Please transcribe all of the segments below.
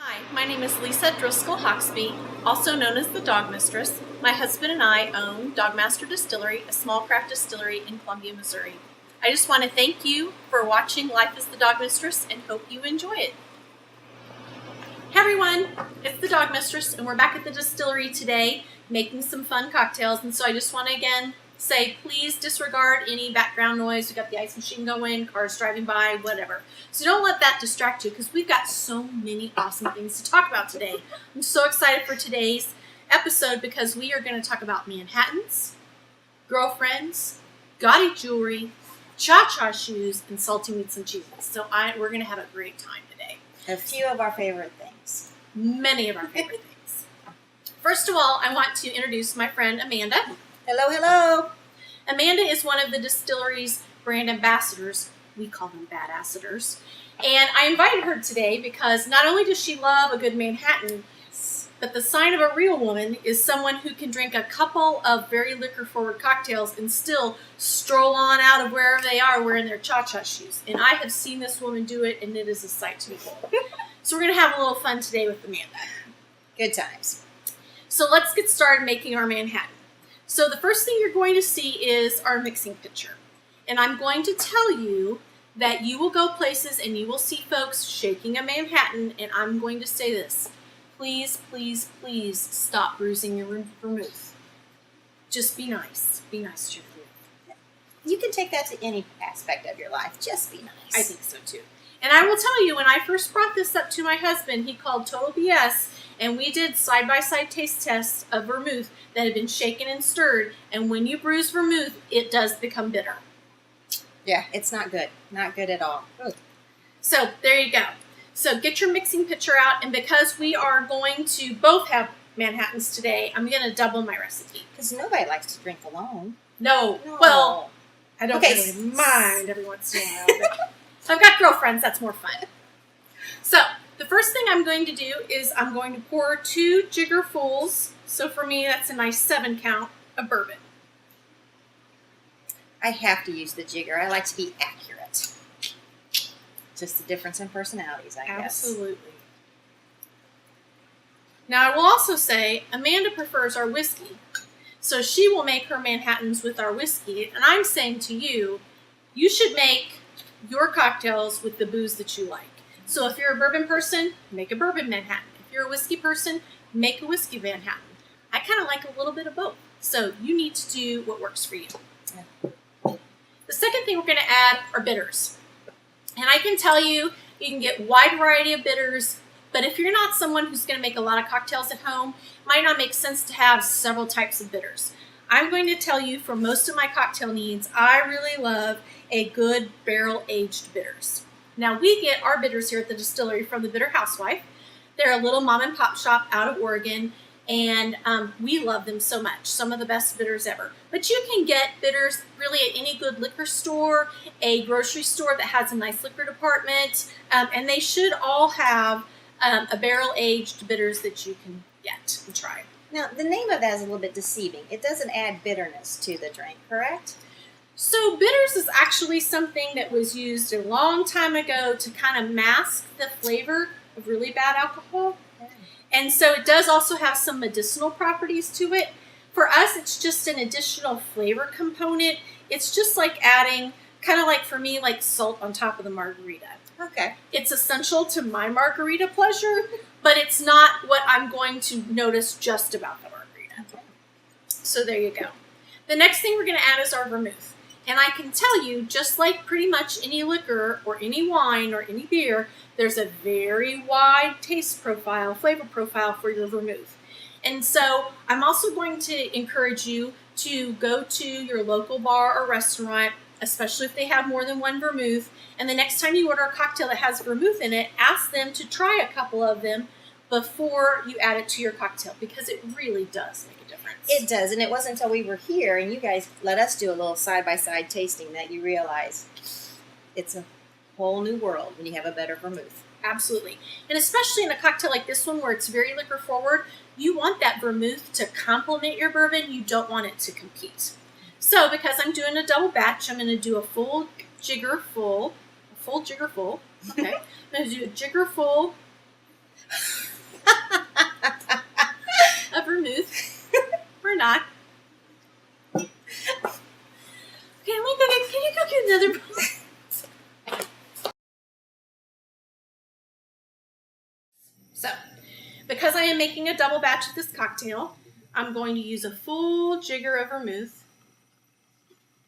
Hi, my name is Lisa Driscoll Hawksby, also known as the DogMistress. My husband and I own DogMaster Distillery, a small craft distillery in Columbia, Missouri. I just want to thank you for watching Life as the DogMistress and hope you enjoy it. Hey everyone, it's the DogMistress and we're back at the distillery today making some fun cocktails. And so I just want to again say please disregard any background noise. We got the ice machine going, cars driving by, whatever. So don't let that distract you because we've got so many awesome things to talk about today. I'm so excited for today's episode because we are going to talk about Manhattans, girlfriends, gaudy jewelry, cha-cha shoes, and salty meats and cheeses. So we're going to have a great time today. A few of our favorite things. Many of our favorite things. First of all, I want to introduce my friend Amanda. Hello, hello. Amanda is one of the distillery's brand ambassadors. We call them badassadors. And I invited her today because not only does she love a good Manhattan, but the sign of a real woman is someone who can drink a couple of very liquor-forward cocktails and still stroll on out of wherever they are wearing their cha-cha shoes. And I have seen this woman do it, and it is a sight to behold. So we're going to have a little fun today with Amanda. Good times. So let's get started making our Manhattan. So the first thing you're going to see is our mixing pitcher. And I'm going to tell you that you will go places and you will see folks shaking a Manhattan, and I'm going to say this. Please, please, please stop bruising your vermouth. Just be nice. Be nice to your vermouth. You can take that to any aspect of your life. Just be nice. I think so too. And I will tell you, when I first brought this up to my husband, he called total BS, and we did side-by-side taste tests of vermouth that had been shaken and stirred, and when you bruise vermouth, it does become bitter. Yeah, it's not good. Not good at all. Ooh. So there you go. So get your mixing pitcher out, and because we are going to both have Manhattans today, I'm going to double my recipe. Because nobody likes to drink alone. No. Well, I don't really mind every once in a while. But I've got girlfriends, that's more fun. So the first thing I'm going to do is I'm going to pour 2 jiggerfuls. So for me, that's a nice 7 count of bourbon. I have to use the jigger. I like to be accurate. Just the difference in personalities, I guess. Absolutely. Now, I will also say Amanda prefers our whiskey. So she will make her Manhattans with our whiskey. And I'm saying to you, you should make your cocktails with the booze that you like. So if you're a bourbon person, make a bourbon Manhattan. If you're a whiskey person, make a whiskey Manhattan. I kind of like a little bit of both. So you need to do what works for you. Yeah. The second thing we're going to add are bitters. And I can tell you, you can get a wide variety of bitters, but if you're not someone who's going to make a lot of cocktails at home, it might not make sense to have several types of bitters. I'm going to tell you for most of my cocktail needs, I really love a good barrel-aged bitters. Now, we get our bitters here at the distillery from the Bitter Housewife. They're a little mom and pop shop out of Oregon, and we love them so much. Some of the best bitters ever. But you can get bitters really at any good liquor store, a grocery store that has a nice liquor department, and they should all have a barrel-aged bitters that you can get and try. Now, the name of that is a little bit deceiving. It doesn't add bitterness to the drink, correct? So bitters is actually something that was used a long time ago to kind of mask the flavor of really bad alcohol. And so it does also have some medicinal properties to it. For us, it's just an additional flavor component. It's just like adding, kind of like for me, like salt on top of the margarita. Okay. It's essential to my margarita pleasure, but it's not what I'm going to notice just about the margarita. Okay. So there you go. The next thing we're going to add is our vermouth. And I can tell you, just like pretty much any liquor or any wine or any beer, there's a very wide taste profile, flavor profile for your vermouth. And so I'm also going to encourage you to go to your local bar or restaurant, especially if they have more than one vermouth. And the next time you order a cocktail that has vermouth in it, ask them to try a couple of them before you add it to your cocktail, because it really does make a difference. It does, and it wasn't until we were here and you guys let us do a little side-by-side tasting that you realize it's a whole new world when you have a better vermouth. Absolutely. And especially in a cocktail like this one where it's very liquor forward, you want that vermouth to complement your bourbon. You don't want it to compete. So because I'm doing a double batch, I'm going to do a full jigger full. Okay. I'm going to do a jigger full of vermouth. Or not. Okay, let me go get, can you go get another bowl? So, because I am making a double batch of this cocktail, I'm going to use a full jigger of vermouth.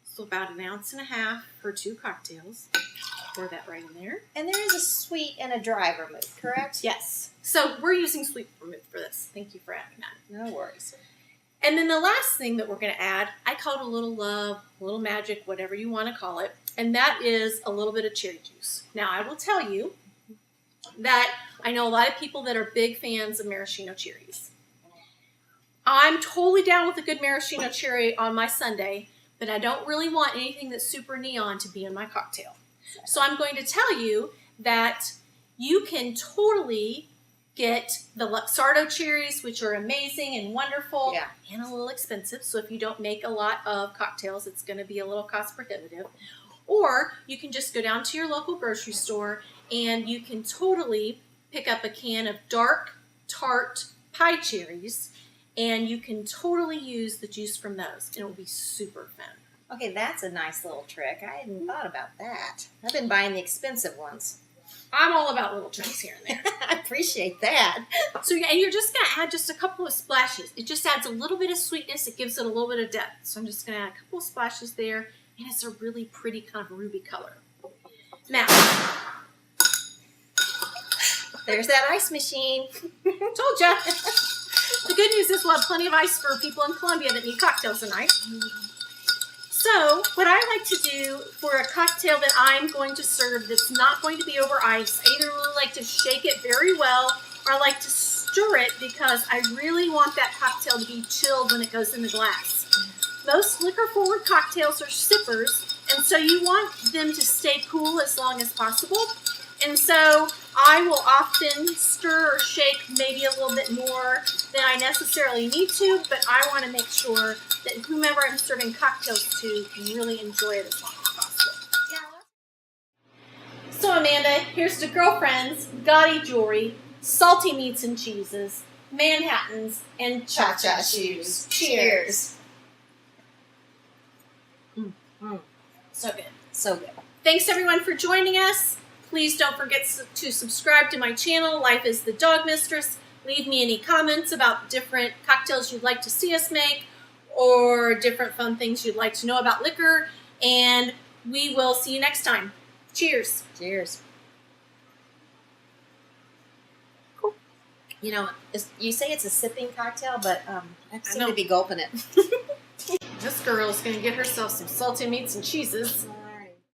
So about 1.5 ounces for 2 cocktails. Pour that right in there. And there is a sweet and a dry vermouth, correct? Yes. So we're using sweet vermouth for this. Thank you for adding that. No worries. And then the last thing that we're going to add, I call it a little love, a little magic, whatever you want to call it. And that is a little bit of cherry juice. Now, I will tell you that I know a lot of people that are big fans of maraschino cherries. I'm totally down with a good maraschino cherry on my sundae, but I don't really want anything that's super neon to be in my cocktail. So I'm going to tell you that you can totally get the Luxardo cherries, which are amazing and wonderful, and a little expensive. So if you don't make a lot of cocktails, it's going to be a little cost prohibitive. Or you can just go down to your local grocery store and you can totally pick up a can of dark, tart pie cherries, and you can totally use the juice from those. And it will be super fun. Okay, that's a nice little trick. I hadn't thought about that. I've been buying the expensive ones. I'm all about little tricks here and there. I appreciate that. So, and you're just going to add just a couple of splashes. It just adds a little bit of sweetness. It gives it a little bit of depth. So I'm just going to add a couple of splashes there, and it's a really pretty kind of ruby color. Now, there's that ice machine. Told ya. The good news is we'll have plenty of ice for people in Columbia that need cocktails tonight. So, what I like to do for a cocktail that I'm going to serve that's not going to be over ice, I either really like to shake it very well, or I like to stir it because I really want that cocktail to be chilled when it goes in the glass. Most liquor-forward cocktails are sippers, and so you want them to stay cool as long as possible. And so I will often stir or shake maybe a little bit more than I necessarily need to, but I want to make sure that whomever I'm serving cocktails to can really enjoy it as long as possible. So Amanda, here's to girlfriends, gaudy jewelry, salty meats and cheeses, Manhattans, and cha-cha shoes. Cheers. So good. So good. Thanks everyone for joining us. Please don't forget to subscribe to my channel, Life is the DogMistress. Leave me any comments about different cocktails you'd like to see us make or different fun things you'd like to know about liquor. And we will see you next time. Cheers. Cheers. Cool. You know, you say it's a sipping cocktail, but I seem to be gulping it. This girl is going to get herself some salty meats and cheeses.